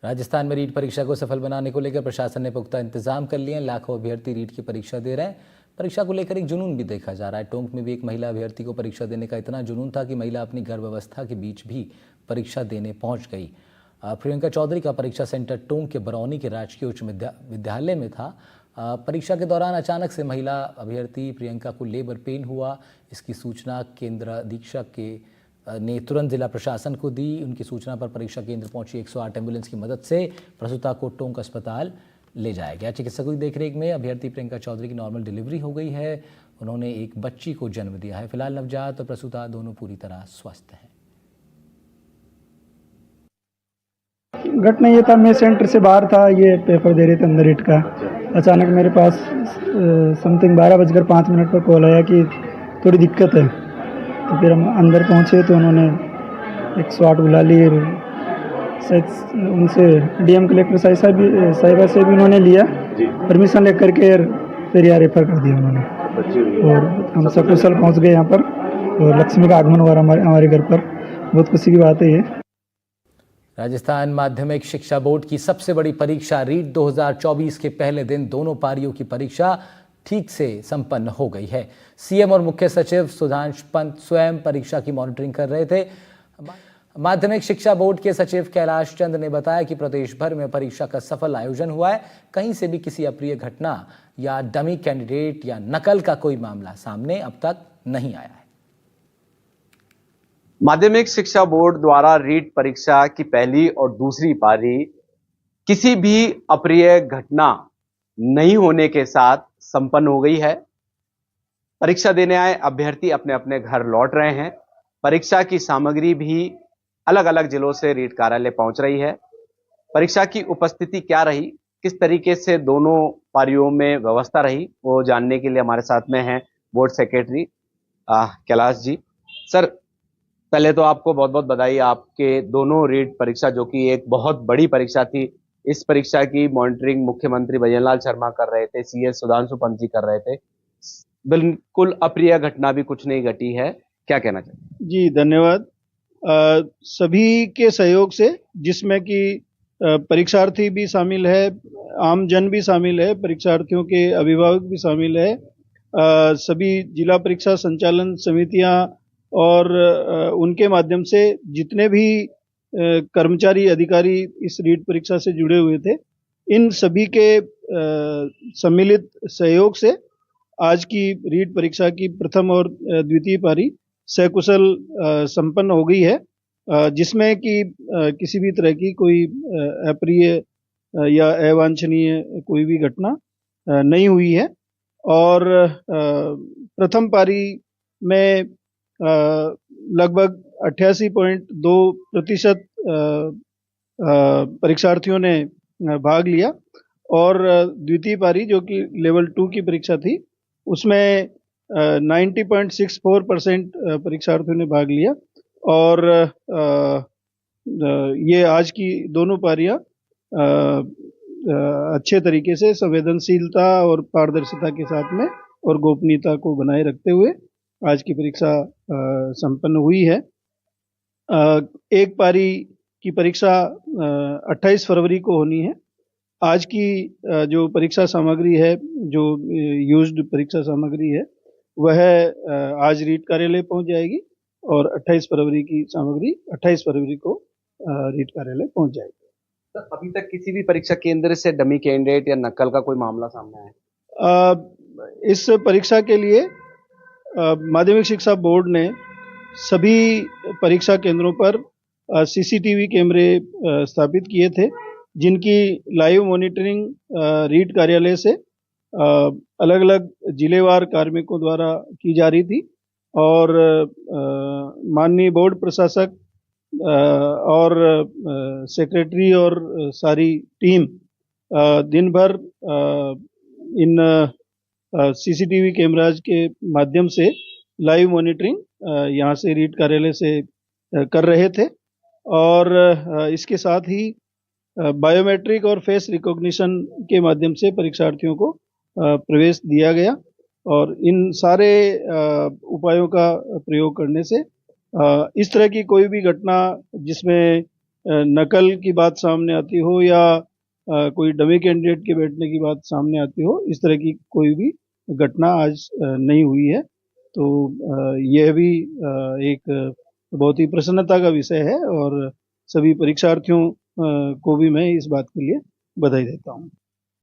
राजस्थान में रीट परीक्षा को सफल बनाने को लेकर प्रशासन ने पुख्ता इंतजाम कर लिए हैं। लाखों अभ्यर्थी रीट की परीक्षा दे रहे हैं। परीक्षा को लेकर एक जुनून भी देखा जा रहा है। टोंक में भी एक महिला अभ्यर्थी को परीक्षा देने का इतना जुनून था कि महिला अपनी गर्भावस्था के बीच भी परीक्षा देने पहुंच गई। प्रियंका चौधरी का परीक्षा सेंटर टोंक के बरौनी के राजकीय उच्च विद्यालय में था। परीक्षा के दौरान अचानक से महिला अभ्यर्थी प्रियंका को लेबर पेन हुआ। इसकी सूचना केंद्र अधीक्षक ने तुरंत जिला प्रशासन को दी। उनकी सूचना पर परीक्षा केंद्र पहुंची 108 एम्बुलेंस की मदद से प्रसूता को टोंक अस्पताल ले जाया गया। चिकित्सकों की देखरेख में अभ्यर्थी प्रियंका चौधरी की नॉर्मल डिलीवरी हो गई है। उन्होंने एक बच्ची को जन्म दिया है। फिलहाल नवजात और प्रसूता दोनों पूरी तरह स्वस्थ हैं। घटना ये था, मैं सेंटर से बाहर था, ये पेपर दे रहे थे अंदर रीट का। अचानक मेरे पास समथिंग 12:05 पर कॉल आया कि थोड़ी दिक्कत है। तो फिर हम अंदर पहुंचे तो उन्होंने 108 बुला ली। शायद उनसे डीएम कलेक्टर साहिबा से भी उन्होंने लिया परमिशन लेकर के, फिर यहाँ रेफर कर दिया उन्होंने। और हम सकुशल पहुंच गए यहाँ पर और लक्ष्मी का आगमन हुआ हमारे घर पर। बहुत खुशी की बात है ये। राजस्थान माध्यमिक शिक्षा बोर्ड की सबसे बड़ी परीक्षा रीट 2024 के पहले दिन दोनों पारियों की परीक्षा ठीक से संपन्न हो गई है। सीएम और मुख्य सचिव सुधांशु पंत स्वयं परीक्षा की मॉनिटरिंग कर रहे थे। माध्यमिक शिक्षा बोर्ड के सचिव कैलाश चंद्र ने बताया कि प्रदेश भर में परीक्षा का सफल आयोजन हुआ है। कहीं से भी किसी अप्रिय घटना या डमी कैंडिडेट या नकल का कोई मामला सामने अब तक नहीं आया है। माध्यमिक शिक्षा बोर्ड द्वारा रीट परीक्षा की पहली और दूसरी पारी किसी भी अप्रिय घटना नहीं होने के साथ संपन्न हो गई है। परीक्षा देने आए अभ्यर्थी अपने अपने घर लौट रहे हैं। परीक्षा की सामग्री भी अलग अलग जिलों से रीट कार्यालय पहुंच रही है। परीक्षा की उपस्थिति क्या रही, किस तरीके से दोनों पारियों में व्यवस्था रही, वो जानने के लिए हमारे साथ में हैं board secretary Kailash ji. Sir, पहले तो आपको बहुत बहुत बधाई। आपके दोनों रीट परीक्षा, जो कि एक बहुत बड़ी परीक्षा थी, इस परीक्षा की मॉनिटरिंग मुख्यमंत्री भजनलाल शर्मा कर रहे थे, सीएस सुधांशु पंत जी कर रहे थे। बिल्कुल अप्रिय घटना भी कुछ नहीं घटी है, क्या कहना चाहिए? जी धन्यवाद। सभी के सहयोग से, जिसमें कि परीक्षार्थी भी शामिल है, आम जन भी शामिल है, परीक्षार्थियों के अभिभावक भी शामिल है, सभी जिला परीक्षा संचालन समितियां और उनके माध्यम से जितने भी कर्मचारी अधिकारी इस रीट परीक्षा से जुड़े हुए थे, इन सभी के सम्मिलित सहयोग से आज की रीट परीक्षा की प्रथम और द्वितीय पारी सकुशल संपन्न हो गई है, जिसमें कि किसी भी तरह की कोई अप्रिय या अवांछनीय कोई भी घटना नहीं हुई है। और प्रथम पारी में लगभग 88.2% परीक्षार्थियों ने भाग लिया और द्वितीय पारी, जो कि लेवल 2 की परीक्षा थी, उसमें 90.64% परीक्षार्थियों ने भाग लिया। और ये आज की दोनों पारियां अच्छे तरीके से संवेदनशीलता और पारदर्शिता के साथ में और गोपनीयता को बनाए रखते हुए आज की परीक्षा संपन्न हुई है। एक पारी की परीक्षा 28 फरवरी को होनी है। आज की जो परीक्षा सामग्री है, जो यूज्ड परीक्षा सामग्री है, वह आज रीट कार्यालय पहुंच जाएगी और 28 फरवरी की सामग्री 28 फरवरी को रीट कार्यालय पहुंच जाएगी। तो अभी तक किसी भी परीक्षा केंद्र से डमी कैंडिडेट या नकल का कोई मामला सामने आया है? इस परीक्षा के लिए माध्यमिक शिक्षा बोर्ड ने सभी परीक्षा केंद्रों पर सीसीटीवी कैमरे स्थापित किए थे, जिनकी लाइव मॉनिटरिंग रीट कार्यालय से अलग अलग जिलेवार कार्मिकों द्वारा की जा रही थी। और माननीय बोर्ड प्रशासक और सेक्रेटरी और सारी टीम दिन भर इन सीसीटीवी कैमराज के माध्यम से लाइव मॉनिटरिंग यहाँ से रीट कार्यालय से कर रहे थे। और इसके साथ ही बायोमेट्रिक और फेस रिकॉग्निशन के माध्यम से परीक्षार्थियों को प्रवेश दिया गया। और इन सारे उपायों का प्रयोग करने से इस तरह की कोई भी घटना जिसमें नकल की बात सामने आती हो या कोई डमी कैंडिडेट के बैठने की बात सामने आती हो, इस तरह की कोई भी घटना आज नहीं हुई है। तो यह भी एक बहुत ही प्रसन्नता का विषय है और सभी परीक्षार्थियों को भी मैं इस बात के लिए बधाई देता हूँ।